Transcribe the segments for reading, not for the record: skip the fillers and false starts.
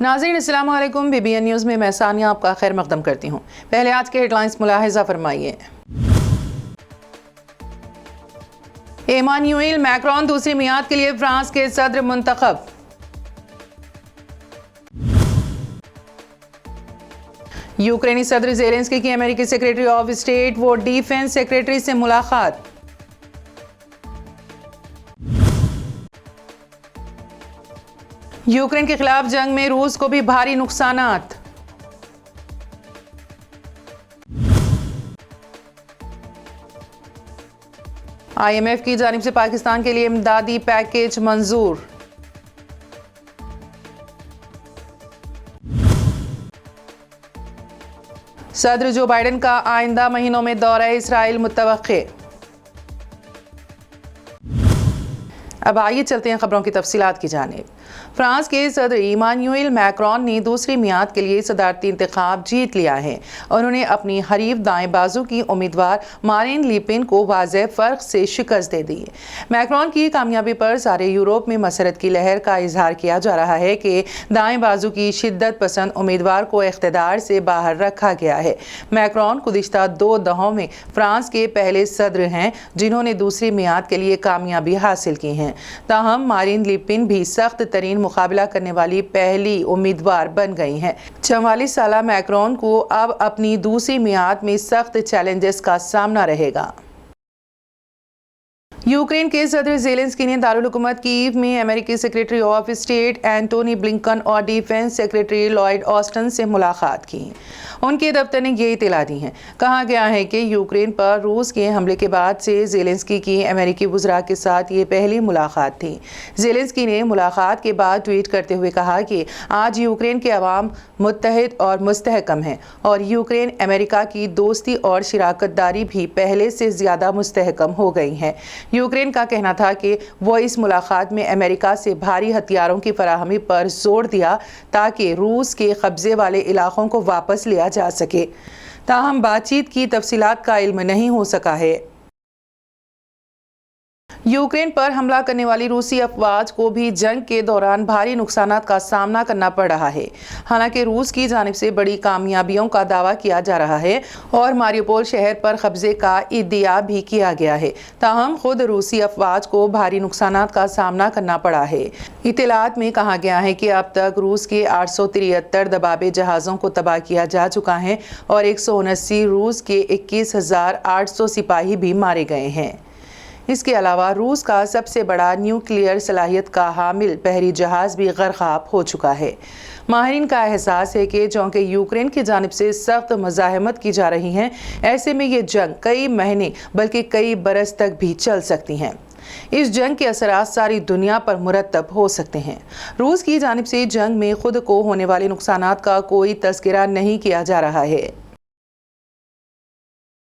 नाज़रीन अस्सलाम वालेकुम। BBN न्यूज़ में मैं सानिया आपका खैर मकदम करती हूँ। पहले आज के हेडलाइंस मुलाहिजा फरमाइए। इमानुएल मैक्रोन दूसरी मियाद के लिए फ्रांस के सदर मुंतखब। यूक्रेनी सदर ज़ेलेंस्की की अमेरिकी सेक्रेटरी ऑफ स्टेट व डिफेंस सेक्रेटरी से मुलाकात। यूक्रेन के खिलाफ जंग में रूस को भी भारी नुकसानात। IMF की जानिब से पाकिस्तान के लिए इमदादी पैकेज मंजूर। सदर जो बाइडेन का आइंदा महीनों में दौरा इसराइल मुतवक्के। अब आइए चलते हैं खबरों की तफसीलात की जानिब। फ्रांस के सदर इमानुएल मैक्रोन ने दूसरी मियाद के लिए सदारती इंतखाब जीत लिया है। उन्होंने अपनी हरीफ दाएं बाजू की उम्मीदवार मारीन ले पेन को वाज़ेह फ़र्क से शिकस्त दे दी। मैक्रोन की कामयाबी पर सारे यूरोप में मसरत की लहर का इजहार किया जा रहा है कि दाएं बाजू की शिद्दत पसंद उम्मीदवार को इख्तिदार से बाहर रखा गया है। मैक्रोन गुज़िश्ता 2 दहाकों में फ्रांस के पहले सदर हैं जिन्होंने दूसरी मियाद के लिए कामयाबी हासिल की है। ताहम मारीन ले पेन भी सख्त तरीन मुकाबला करने वाली पहली उम्मीदवार बन गई हैं। 44 साल मैक्रोन को अब अपनी दूसरी मियाद में सख्त चैलेंजेस का सामना रहेगा। यूक्रेन के सदर ज़ेलेंस्की ने दारुल हुकूमत कीव में अमेरिकी secretary of state Antony Blinken और डिफेंस सेक्रेटरी लॉयड ऑस्टिन से मुलाकात की। उनके दफ्तर ने ये इत्तला दी है। कहा गया है कि यूक्रेन पर रूस के हमले के बाद से ज़ेलेंस्की की अमेरिकी वज़रा के साथ ये पहली मुलाकात थी। ज़ेलेंस्की ने मुलाकात के बाद ट्वीट करते हुए कहा कि आज यूक्रेन के अवाम मुत्तहिद और मुस्तहकम हैं और यूक्रेन अमेरिका की दोस्ती और शराकतदारी भी पहले से ज़्यादा मुस्तहकम हो गई है। यूक्रेन का कहना था कि वो इस मुलाकात में अमेरिका से भारी हथियारों की फराहमी पर जोर दिया ताकि रूस के कब्जे वाले इलाकों को वापस लिया जा सके। ताहम बातचीत की तफसीलात का इल्म नहीं हो सका है। यूक्रेन पर हमला करने वाली रूसी अफवाज को भी जंग के दौरान भारी नुकसानात का सामना करना पड़ रहा है। हालांकि रूस की जानिब से बड़ी कामयाबियों का दावा किया जा रहा है और मारियोपोल शहर पर कब्जे का इद्दिया भी किया गया है। ताहम खुद रूसी अफवाज को भारी नुकसानात का सामना करना पड़ा है। इत्तलात में कहा गया है कि अब तक रूस के 873 दबाबे जहाज़ों को तबाह किया जा चुका है और 179 रूस के 21,800 सिपाही भी मारे गए हैं। इसके अलावा रूस का सबसे बड़ा न्यूक्लियर सलाहियत का हामिल बहरी जहाज़ भी गर्क़ाब हो चुका है। माहिरीन का एहसास है कि चूँकि यूक्रेन की जानिब से सख्त मज़ाहमत की जा रही है, ऐसे में ये जंग कई महीने बल्कि कई बरस तक भी चल सकती हैं। इस जंग के असरात सारी दुनिया पर मुरतब हो सकते हैं। रूस की जानिब से जंग में खुद को होने वाले नुकसानात का कोई तज़किरा नहीं किया जा रहा है।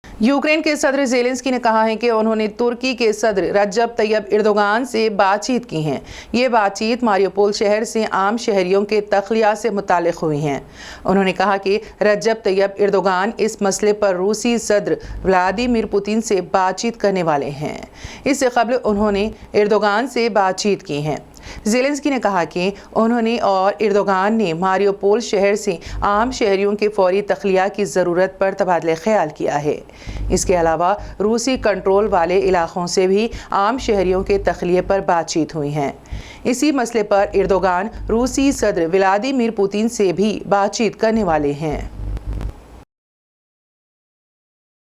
यूक्रेन के सदर ज़ेलेंस्की ने कहा है कि उन्होंने तुर्की के सदर रजब तैयब एर्दोगान से बातचीत की है। ये बातचीत मारियोपोल शहर से आम शहरियों के तख्लिया से मुताल्लिक़ हुई हैं। उन्होंने कहा कि रजब तैयब एर्दोगान इस मसले पर रूसी सदर व्लादिमीर पुतिन से बातचीत करने वाले हैं। इससे कबल उन्होंने एर्दोगान से बातचीत की है। ज़ेलेंस्की ने कहा कि उन्होंने और एर्दोगान ने मारियोपोल शहर से आम शहरियों के फौरी तख्लिया की ज़रूरत पर तबादले ख्याल किया है। इसके अलावा रूसी कंट्रोल वाले इलाक़ों से भी आम शहरियों के तख्लिये पर बातचीत हुई हैं। इसी मसले पर एर्दोगान रूसी सदर व्लादिमीर पुतिन से भी बातचीत करने वाले हैं।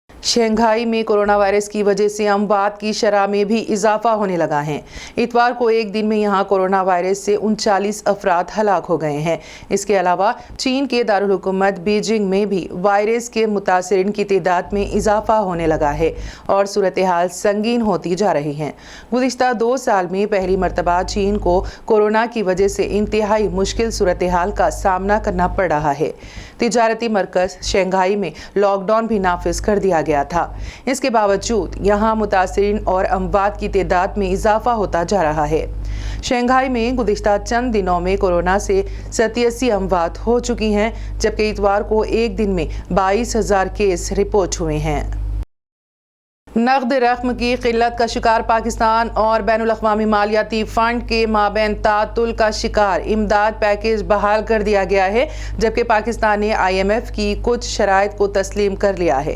शंघाई में कोरोना वायरस की वजह से अमवात की शरह में भी इजाफा होने लगा है। इतवार को एक दिन में यहाँ कोरोना वायरस से 39 अफराद हलाक हो गए हैं। इसके अलावा चीन के दारुल हुकूमत बीजिंग में भी वायरस के मुतासरीन की तादाद में इजाफा होने लगा है और सूरत हाल संगीन होती जा रही है। गुज़िश्ता 2 साल में पहली मरतबा चीन को कोरोना की वजह से इंतहाई मुश्किल सूरत हाल का सामना करना पड़ रहा है। तिजारती मरकज़ शंघाई में लॉकडाउन भी नाफिज कर दिया गया था। इसके बावजूद यहाँ मुतासरीन और अमवात की तादाद में इजाफा होता जा रहा है। शंघाई में गुज़िश्ता चंद दिनों में कोरोना से 87 अमवात हो चुकी हैं, जबकि इतवार को एक दिन में 22,000 केस रिपोर्ट हुए हैं। नकद रकम की किल्लत का शिकार पाकिस्तान और बैनुल-अक़वामी मालियाती फ़ंड के माबैन तातुल का शिकार इमदाद पैकेज बहाल कर दिया गया है, जबकि पाकिस्तान ने IMF की कुछ शराइत को तस्लीम कर लिया है।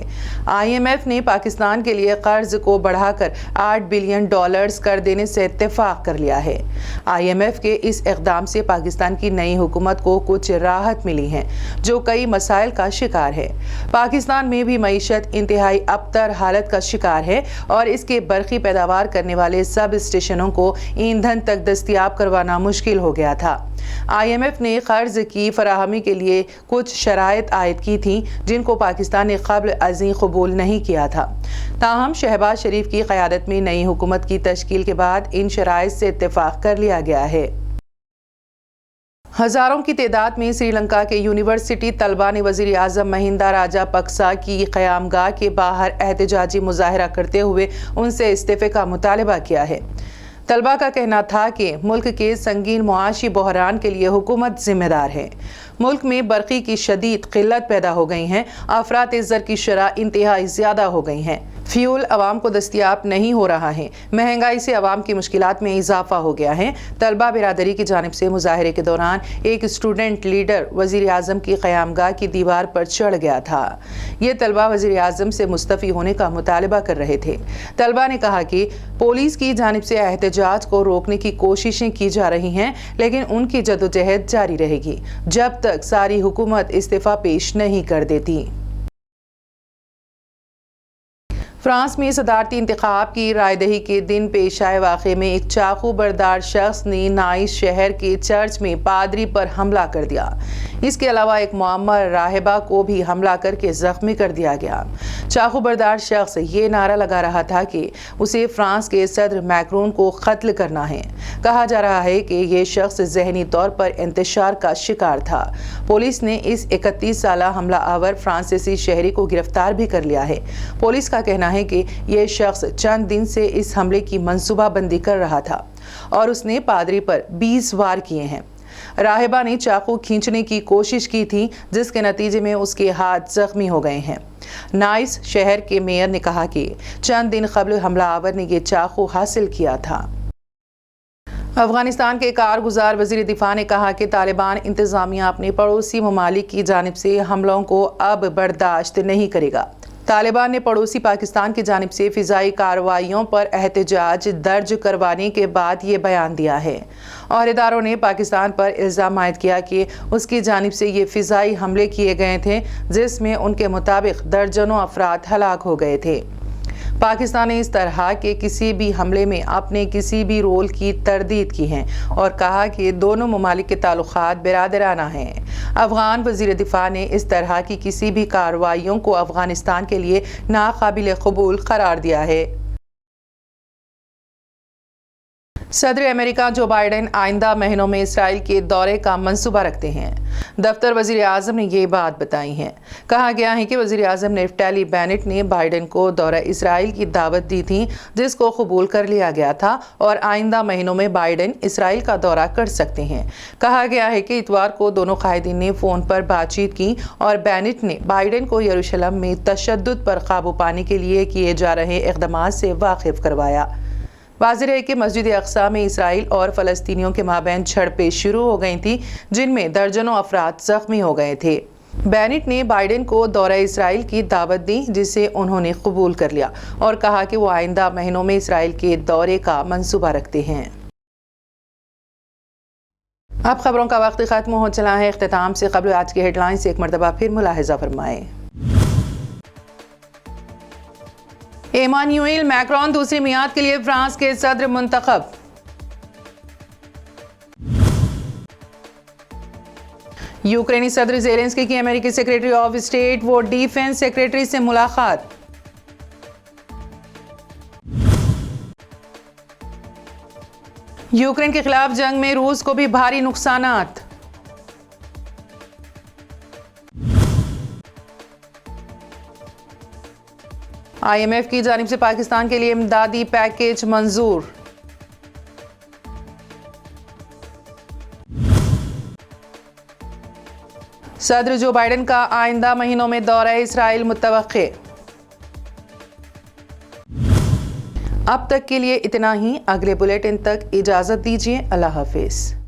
IMF ने पाकिस्तान के लिए कर्ज को बढ़ाकर $8 बिलियन कर देने से इत्तेफाक कर लिया है। IMF के इस इक़दाम से पाकिस्तान की नई हुकूमत को कुछ राहत मिली है, जो कई मसाइल का शिकार है। पाकिस्तान में भी मईशत इंतहाई अबतर हालत का शिकार है और इसके बरक़ी पैदावार करने वाले सब स्टेशनों को ईंधन तक दस्तयाब करवाना मुश्किल हो गया था। IMF ने कर्ज की फराहमी के लिए कुछ शराइत आयद की थी, जिनको पाकिस्तान ने क़ब्ल अज़ीं कबूल नहीं किया था। ताहम शहबाज शरीफ की क़यादत में नई हुकूमत की तश्कील के बाद इन शराइत से इत्तेफाक कर लिया गया है। हज़ारों की तादाद में श्रीलंका के यूनिवर्सिटी तलबा ने वज़ीर आज़म महिंदा राजापक्सा की क़यामगाह के बाहर एहतजाजी मुज़ाहरा करते हुए उनसे इस्तीफ़े का मुतालबा किया है। तलबा का कहना था कि मुल्क के संगीन मुआशी बहरान के लिए हुकूमत जिम्मेदार है। मुल्क में बरक़ी की शदीद किल्लत पैदा हो गई हैं, अफरात ज़र की शरह इंतहाई ज़्यादा हो गई हैं, फ्यूल आवाम को दस्तयाब नहीं हो रहा है, महंगाई से आवाम की मुश्किलात में इजाफा हो गया है। तलबा बिरादरी की जानिब से मुजाहरे के दौरान एक स्टूडेंट लीडर वज़ीर आज़म की क़यामगाह की दीवार पर चढ़ गया था। ये तलबा वज़ीर आज़म से मुस्तफ़ी होने का मुतालबा कर रहे थे। तलबा ने कहा कि पुलिस की जानिब से एहतजाज को रोकने की कोशिशें की जा रही हैं, लेकिन उनकी जदोजहद जारी रहेगी जब तक सारी हुकूमत इस्तीफ़ा पेश नहीं कर देती। फ्रांस में सदारती इंतखाब की रायदही के दिन पेश आए वाक़े में एक चाकू बरदार शख्स ने नाइस शहर के चर्च में पादरी पर हमला कर दिया। इसके अलावा एक मुअम्मर राहिबा को भी हमला करके ज़ख्मी कर दिया गया। चाकू बरदार शख्स ये नारा लगा रहा था कि उसे फ्रांस के सदर मैक्रोन को कत्ल करना है। कहा जा रहा है कि ये शख्स ज़हनी तौर पर इंतशार का शिकार था। पुलिस ने इस 31 साला हमला आवर फ्रांसीसी शहरी को गिरफ्तार भी कर लिया है। पुलिस का कहना है कि यह शख्स चंद दिन से इस हमले की मंसूबाबंदी कर रहा था और उसने पादरी पर 20 वार किए हैं। राहिबा ने चाकू खींचने की कोशिश की थी, जिसके नतीजे में उसके हाथ जख्मी हो गए हैं। नाइस शहर के मेयर ने कहा कि चंद दिन कबल हमलावर ने यह चाकू हासिल किया था। अफगानिस्तान के कारगुजार वज़ीर दिफा ने कहा कि तालिबान इंतज़ामिया अपने पड़ोसी ममालिक की जानिब से हमलों को अब बर्दाश्त नहीं करेगा। तालिबान ने पड़ोसी पाकिस्तान की जानिब से फ़िज़ाई कार्रवाइयों पर एहतजाज दर्ज करवाने के बाद ये बयान दिया है। अहदेदारों ने पाकिस्तान पर इल्ज़ाम आयद किया कि उसकी जानिब से ये फ़िज़ाई हमले किए गए थे, जिसमें उनके मुताबिक दर्जनों अफराद हलाक हो गए थे। पाकिस्तान ने इस तरह के किसी भी हमले में अपने किसी भी रोल की तरदीद की है और कहा कि दोनों ममालिक के ताल्लुकात बिरादराना हैं। अफगान वज़ीर दिफा ने इस तरह की किसी भी कार्रवाइयों को अफगानिस्तान के लिए नाकाबिल कबूल करार दिया है। सदर अमेरिका जो बाइडेन आइंदा महीनों में इसराइल के दौरे का मंसूबा रखते हैं। दफ्तर वज़ीर आज़म ने ये बात बताई है। कहा गया है कि वज़ीर आज़म नेफ्टली बेनेट ने बाइडेन को दौरा इसराइल की दावत दी थी, जिसको कबूल कर लिया गया था और आइंदा महीनों में बाइडेन इसराइल का दौरा कर सकते हैं। कहा गया है कि इतवार को दोनों कायदीन ने फ़ोन पर बातचीत की और बेनेट ने बाइडेन को यरूशलेम में तशद्दुद पर काबू पाने के लिए किए जा रहे इक़दामात से वाकिफ़ करवाया। वाज़ेह है कि मस्जिद अक़सा में इसराइल और फ़लस्तीनियों के माबैन झड़पें शुरू हो गई थी, जिनमें दर्जनों अफराद ज़ख्मी हो गए थे। बेनेट ने बाइडेन को दौरा इसराइल की दावत दी, जिसे उन्होंने कबूल कर लिया और कहा कि वो आइंदा महीनों में इसराइल के दौरे का मंसूबा रखते हैं। अब खबरों का वक्त ख़त्म हो चला है। इख्तिताम से क़ब्ल आज की हेडलाइंस एक मरतबा फिर मुलाहिज़ा फरमाएं। इमानुएल मैक्रोन दूसरी मियाद के लिए फ्रांस के सदर मुंतखब। यूक्रेनी सदर ज़ेलेंस्की की अमेरिकी सेक्रेटरी ऑफ स्टेट व डिफेंस सेक्रेटरी से मुलाकात। यूक्रेन के खिलाफ जंग में रूस को भी भारी नुकसानात। IMF की जानिब से पाकिस्तान के लिए इमदादी पैकेज मंजूर। सदर जो बाइडेन का आइंदा महीनों में दौरा इसराइल मुतवक्के। اب تک کے لیے اتنا ہی. اگلے بلیٹن تک اجازت دیجیے. اللہ حافظ.